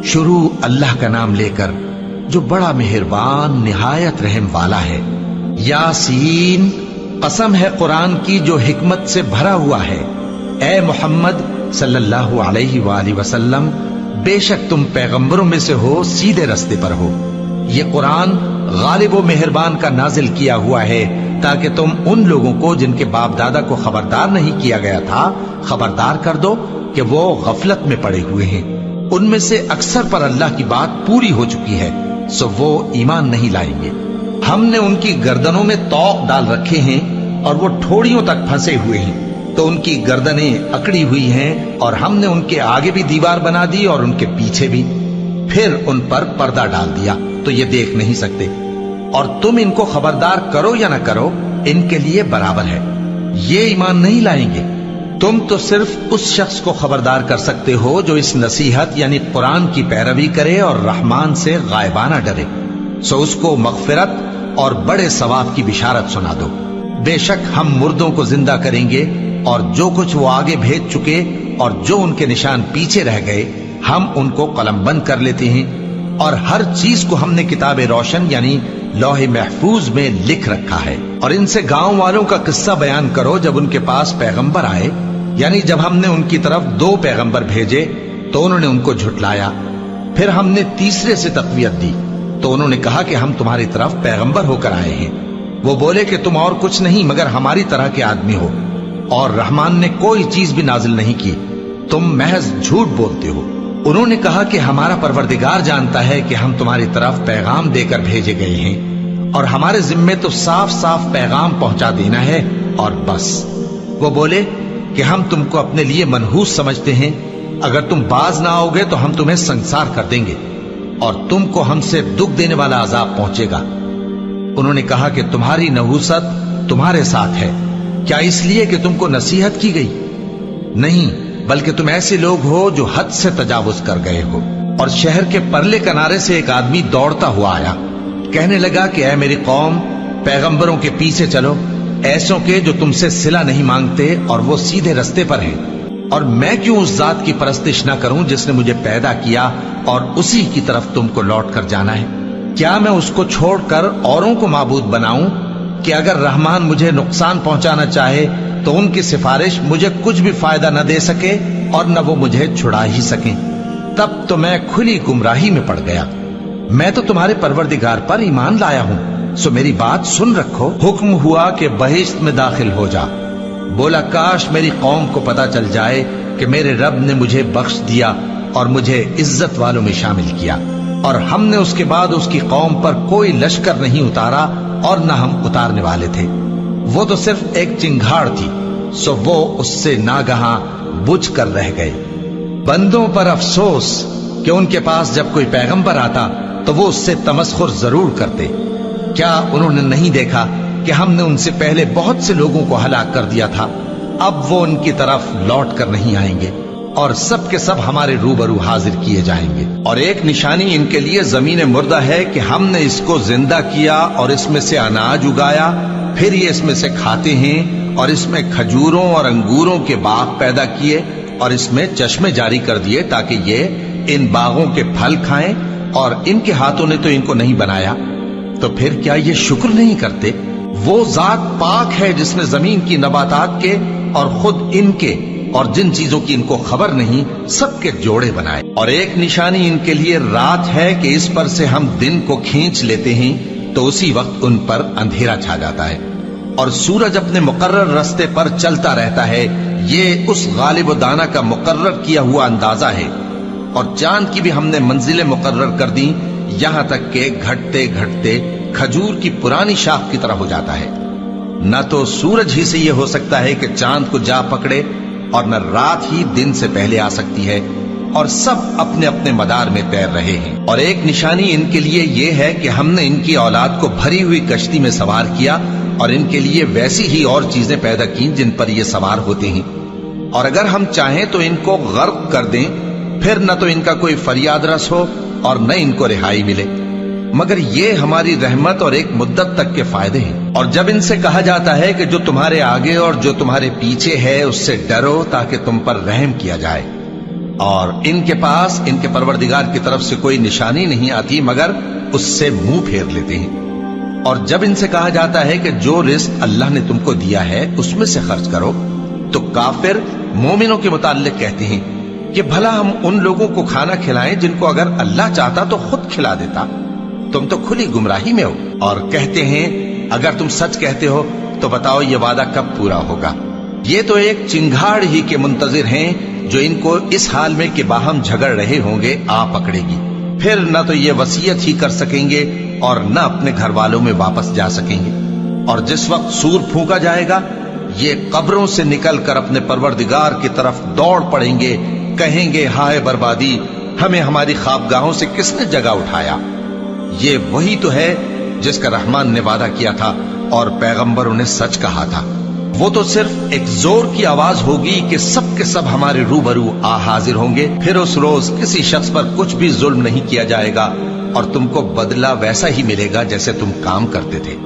شروع اللہ کا نام لے کر جو بڑا مہربان نہایت رحم والا ہے۔ یاسین، قسم ہے قرآن کی جو حکمت سے بھرا ہوا ہے۔ اے محمد صلی اللہ علیہ وآلہ وسلم، بے شک تم پیغمبروں میں سے ہو، سیدھے رستے پر ہو۔ یہ قرآن غالب و مہربان کا نازل کیا ہوا ہے تاکہ تم ان لوگوں کو جن کے باپ دادا کو خبردار نہیں کیا گیا تھا خبردار کر دو کہ وہ غفلت میں پڑے ہوئے ہیں۔ ان میں سے اکثر پر اللہ کی بات پوری ہو چکی ہے، سو وہ ایمان نہیں لائیں گے۔ ہم نے ان کی گردنوں میں طوق ڈال رکھے ہیں اور وہ ٹھوڑیوں تک پھنسے ہوئے ہیں، تو ان کی گردنیں اکڑی ہوئی ہیں، اور ہم نے ان کے آگے بھی دیوار بنا دی اور ان کے پیچھے بھی، پھر ان پر پردہ ڈال دیا تو یہ دیکھ نہیں سکتے۔ اور تم ان کو خبردار کرو یا نہ کرو، ان کے لیے برابر ہے، یہ ایمان نہیں لائیں گے۔ تم تو صرف اس شخص کو خبردار کر سکتے ہو جو اس نصیحت یعنی قرآن کی پیروی کرے اور رحمان سے غائبانہ ڈرے، سو اس کو مغفرت اور بڑے ثواب کی بشارت سنا دو۔ بے شک ہم مردوں کو زندہ کریں گے، اور جو کچھ وہ آگے بھیج چکے اور جو ان کے نشان پیچھے رہ گئے ہم ان کو قلم بند کر لیتے ہیں، اور ہر چیز کو ہم نے کتاب روشن یعنی لوح محفوظ میں لکھ رکھا ہے۔ اور ان سے گاؤں والوں کا قصہ بیان کرو جب ان کے پاس پیغمبر آئے، یعنی جب ہم نے ان کی طرف 2 پیغمبر بھیجے تو انہوں نے ان کو جھٹلایا، پھر ہم نے تیسرے سے تقویت دی تو انہوں نے کہا کہ ہم تمہاری طرف پیغمبر ہو کر آئے ہیں۔ وہ بولے کہ تم اور کچھ نہیں مگر ہماری طرح کے آدمی ہو، اور رحمان نے کوئی چیز بھی نازل نہیں کی، تم محض جھوٹ بولتے ہو۔ انہوں نے کہا کہ ہمارا پروردگار جانتا ہے کہ ہم تمہاری طرف پیغام دے کر بھیجے گئے ہیں، اور ہمارے ذمے تو صاف صاف پیغام پہنچا دینا ہے اور بس۔ وہ بولے کہ ہم تم کو اپنے لیے منحوس سمجھتے ہیں، اگر تم باز نہ آؤ گے تو ہم تمہیں سنسار کر دیں گے اور تم کو ہم سے دکھ دینے والا عذاب پہنچے گا۔ انہوں نے کہا کہ تمہاری نحوست تمہارے ساتھ ہے، کیا اس لیے کہ تم کو نصیحت کی گئی؟ نہیں، بلکہ تم ایسے لوگ ہو جو حد سے تجاوز کر گئے ہو۔ اور شہر کے پرلے کنارے سے ایک آدمی دوڑتا ہوا آیا، کہنے لگا کہ اے میری قوم، پیغمبروں کے پیچھے چلو، ایسوں کے جو تم سے صلہ نہیں مانگتے اور وہ سیدھے رستے پر ہیں۔ اور میں کیوں اس ذات کی پرستش نہ کروں جس نے مجھے پیدا کیا اور اسی کی طرف تم کو لوٹ کر جانا ہے؟ کیا میں اس کو چھوڑ کر اوروں کو معبود بناؤں کہ اگر رحمان مجھے نقصان پہنچانا چاہے تو ان کی سفارش مجھے کچھ بھی فائدہ نہ دے سکے اور نہ وہ مجھے چھڑا ہی سکیں؟ تب تو میں کھلی گمراہی میں پڑ گیا۔ میں تو تمہارے پروردگار پر ایمان لایا ہوں، سو میری بات سن رکھو۔ حکم ہوا کہ بہشت میں داخل ہو جا۔ بولا کاش میری قوم کو پتا چل جائے کہ میرے رب نے مجھے بخش دیا اور مجھے عزت والوں میں شامل کیا، اور ہم نے اس کے بعد اس کی قوم پر کوئی لشکر نہیں اتارا اور نہ ہم اتارنے والے تھے۔ وہ تو صرف ایک چنگھاڑ تھی، سو وہ اس سے ناگہاں بجھ کر رہ گئے۔ بندوں پر افسوس کہ ان کے پاس جب کوئی پیغمبر آتا تو وہ اس سے تمسخر ضرور کرتے۔ کیا انہوں نے نہیں دیکھا کہ ہم نے ان سے پہلے بہت سے لوگوں کو ہلاک کر دیا تھا؟ اب وہ ان کی طرف لوٹ کر نہیں آئیں گے، اور سب کے سب ہمارے روبرو حاضر کیے جائیں گے۔ اور ایک نشانی ان کے لیے زمین مردہ ہے کہ ہم نے اس کو زندہ کیا اور اس میں سے اناج اگایا، پھر یہ اس میں سے کھاتے ہیں، اور اس میں کھجوروں اور انگوروں کے باغ پیدا کیے اور اس میں چشمے جاری کر دیے تاکہ یہ ان باغوں کے پھل کھائیں، اور ان کے ہاتھوں نے تو ان کو نہیں بنایا، تو پھر کیا یہ شکر نہیں کرتے؟ وہ ذات پاک ہے جس نے زمین کی نباتات کے اور خود ان کے اور جن چیزوں کی ان کو خبر نہیں سب کے جوڑے بنائے۔ اور ایک نشانی ان کے لیے رات ہے کہ اس پر سے ہم دن کو کھینچ لیتے ہیں تو اسی وقت ان پر اندھیرا چھا جاتا ہے، اور سورج اپنے مقرر راستے پر چلتا رہتا ہے۔ یہ اس غالب و دانا کا مقرر کیا ہوا اندازہ ہے۔ اور چاند کی بھی ہم نے منزلیں مقرر کر دی، یہاں تک کہ گھٹتے گھٹتے کھجور کی پرانی شاخ کی طرح ہو جاتا ہے۔ نہ تو سورج ہی سے یہ ہو سکتا ہے کہ چاند کو جا پکڑے، اور نہ رات ہی دن سے پہلے آ سکتی ہے، اور سب اپنے اپنے مدار میں تیر رہے ہیں۔ اور ایک نشانی ان کے لیے یہ ہے کہ ہم نے ان کی اولاد کو بھری ہوئی کشتی میں سوار کیا، اور ان کے لیے ویسی ہی اور چیزیں پیدا کی جن پر یہ سوار ہوتے ہیں، اور اگر ہم چاہیں تو ان کو غرق کر دیں، پھر نہ تو ان کا کوئی فریاد رس ہو اور نہ ان کو رہائی ملے، مگر یہ ہماری رحمت اور ایک مدت تک کے فائدے ہیں۔ اور جب ان سے کہا جاتا ہے کہ جو تمہارے آگے اور جو تمہارے پیچھے ہے اس سے ڈرو تاکہ تم پر رحم کیا جائے، اور ان کے پاس ان کے پروردگار کی طرف سے کوئی نشانی نہیں آتی مگر اس سے منہ پھیر لیتے ہیں۔ اور جب ان سے کہا جاتا ہے کہ جو رزق اللہ نے تم کو دیا ہے اس میں سے خرچ کرو، تو کافر مومنوں کے متعلق کہتے ہیں کہ بھلا ہم ان لوگوں کو کھانا کھلائیں جن کو اگر اللہ چاہتا تو خود کھلا دیتا، تم تو کھلی گمراہی میں ہو۔ اور کہتے ہیں اگر تم سچ کہتے ہو تو بتاؤ یہ وعدہ کب پورا ہوگا؟ یہ تو ایک چنگھاڑ ہی کے منتظر ہیں جو ان کو اس حال میں کہ باہم جھگڑ رہے ہوں گے آ پکڑے گی، پھر نہ تو یہ وصیت ہی کر سکیں گے اور نہ اپنے گھر والوں میں واپس جا سکیں گے۔ اور جس وقت سور پھونکا جائے گا یہ قبروں سے نکل کر اپنے پروردگار کی طرف دوڑ پڑیں گے، کہیں گے ہائے بربادی، ہمیں ہماری خوابگاہوں سے کس نے جگہ اٹھایا۔ یہ وہی تو ہے جس کا رحمان نے وعدہ کیا تھا اور پیغمبروں نے سچ کہا تھا۔ وہ تو صرف ایک زور کی آواز ہوگی کہ سب کے سب ہمارے روبرو آ حاضر ہوں گے، پھر اس روز کسی شخص پر کچھ بھی ظلم نہیں کیا جائے گا اور تم کو بدلہ ویسا ہی ملے گا جیسے تم کام کرتے تھے۔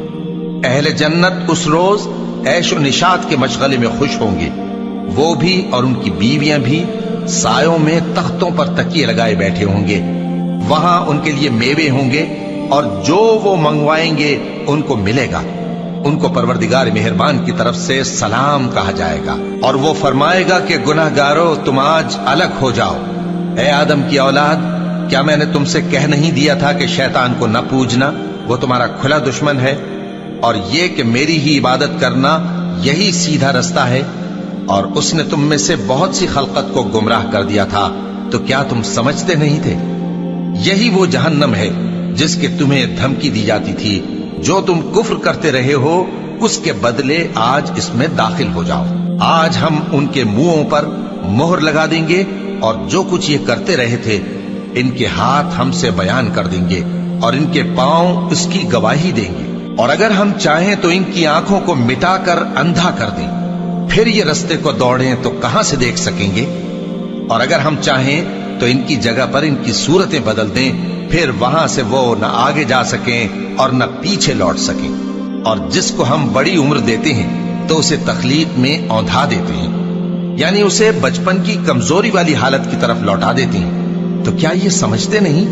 اہل جنت اس روز عیش و نشاط کے مشغلے میں خوش ہوں گے، وہ بھی اور ان کی بیویاں بھی سایوں میں تختوں پر تکیے لگائے بیٹھے ہوں گے، وہاں ان کے لیے میوے ہوں گے اور جو وہ منگوائیں گے ان کو ملے گا۔ ان کو پروردگار مہربان کی طرف سے سلام کہا جائے گا اور وہ فرمائے گا کہ گناہ گارو تم آج الگ ہو جاؤ۔ اے آدم کی اولاد، کیا میں نے تم سے کہہ نہیں دیا تھا کہ شیطان کو نہ پوجنا، وہ تمہارا کھلا دشمن ہے، اور یہ کہ میری ہی عبادت کرنا یہی سیدھا رستہ ہے، اور اس نے تم میں سے بہت سی خلقت کو گمراہ کر دیا تھا، تو کیا تم سمجھتے نہیں تھے؟ یہی وہ جہنم ہے جس کے تمہیں دھمکی دی جاتی تھی، جو تم کفر کرتے رہے ہو اس کے بدلے آج اس میں داخل ہو جاؤ۔ آج ہم ان کے منہوں پر مہر لگا دیں گے اور جو کچھ یہ کرتے رہے تھے ان کے ہاتھ ہم سے بیان کر دیں گے اور ان کے پاؤں اس کی گواہی دیں گے، اور اگر ہم چاہیں تو ان کی آنکھوں کو مٹا کر اندھا کر دیں، پھر یہ رستے کو دوڑیں تو کہاں سے دیکھ سکیں گے، اور اگر ہم چاہیں تو ان کی جگہ پر ان کی صورتیں بدل دیں، پھر وہاں سے وہ نہ آگے جا سکیں اور نہ پیچھے لوٹ سکیں۔ اور جس کو ہم بڑی عمر دیتے ہیں تو اسے تخلیق میں اوندھا دیتے ہیں، یعنی اسے بچپن کی کمزوری والی حالت کی طرف لوٹا دیتے ہیں، تو کیا یہ سمجھتے نہیں؟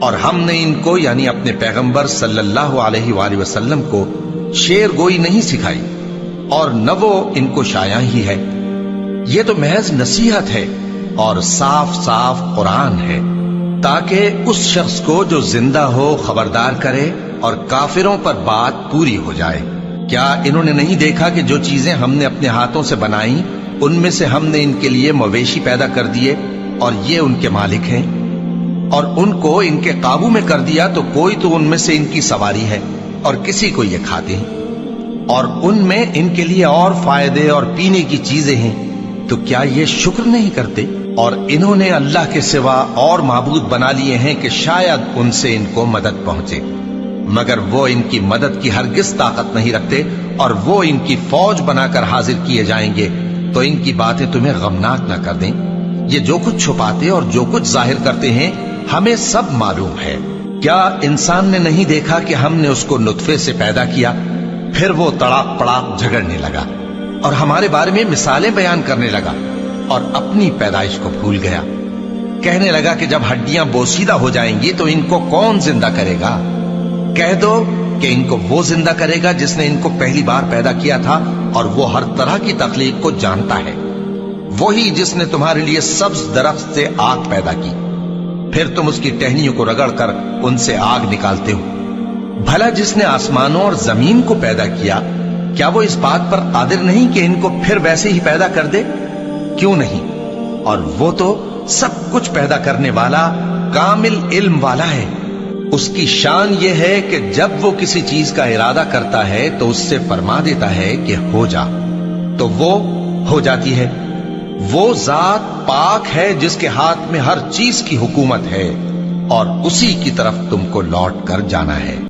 اور ہم نے ان کو یعنی اپنے پیغمبر صلی اللہ علیہ وآلہ وسلم کو شعر گوئی نہیں سکھائی، اور نہ وہ ان کو شایع ہی ہے، یہ تو محض نصیحت ہے اور صاف صاف قرآن ہے، تاکہ اس شخص کو جو زندہ ہو خبردار کرے اور کافروں پر بات پوری ہو جائے۔ کیا انہوں نے نہیں دیکھا کہ جو چیزیں ہم نے اپنے ہاتھوں سے بنائیں ان میں سے ہم نے ان کے لیے مویشی پیدا کر دیے اور یہ ان کے مالک ہیں، اور ان کو ان کے قابو میں کر دیا تو کوئی تو ان میں سے ان کی سواری ہے اور کسی کو یہ کھاتے ہیں، اور ان میں ان کے لیے اور فائدے اور پینے کی چیزیں ہیں، تو کیا یہ شکر نہیں کرتے؟ اور انہوں نے اللہ کے سوا اور معبود بنا لیے ہیں کہ شاید ان سے ان کو مدد پہنچے، مگر وہ ان کی مدد کی ہرگز طاقت نہیں رکھتے، اور وہ ان کی فوج بنا کر حاضر کیے جائیں گے تو ان کی باتیں تمہیں غمناک نہ کر دیں۔ یہ جو کچھ چھپاتے اور جو کچھ ظاہر کرتے ہیں ہمیں سب معلوم ہے۔ کیا انسان نے نہیں دیکھا کہ ہم نے اس کو نطفے سے پیدا کیا، پھر وہ تڑاک پڑاک جھگڑنے لگا اور ہمارے بارے میں مثالیں بیان کرنے لگا اور اپنی پیدائش کو بھول گیا، کہنے لگا کہ جب ہڈیاں بوسیدہ ہو جائیں گی تو ان کو کون زندہ کرے گا؟ کہہ دو کہ ان کو وہ زندہ کرے گا جس نے ان کو پہلی بار پیدا کیا تھا، اور وہ ہر طرح کی تخلیق کو جانتا ہے، وہی جس نے تمہارے لیے سبز درخت سے آگ پیدا کی، پھر تم اس کی ٹہنیوں کو رگڑ کر ان سے آگ نکالتے ہو۔ بھلا جس نے آسمانوں اور زمین کو پیدا کیا، کیا وہ اس بات پر قادر نہیں کہ ان کو پھر ویسے ہی پیدا کر دے؟ کیوں نہیں؟ اور وہ تو سب کچھ پیدا کرنے والا کامل علم والا ہے۔ اس کی شان یہ ہے کہ جب وہ کسی چیز کا ارادہ کرتا ہے تو اس سے فرما دیتا ہے کہ ہو جا، تو وہ ہو جاتی ہے۔ وہ ذات پاک ہے جس کے ہاتھ میں ہر چیز کی حکومت ہے، اور اسی کی طرف تم کو لوٹ کر جانا ہے۔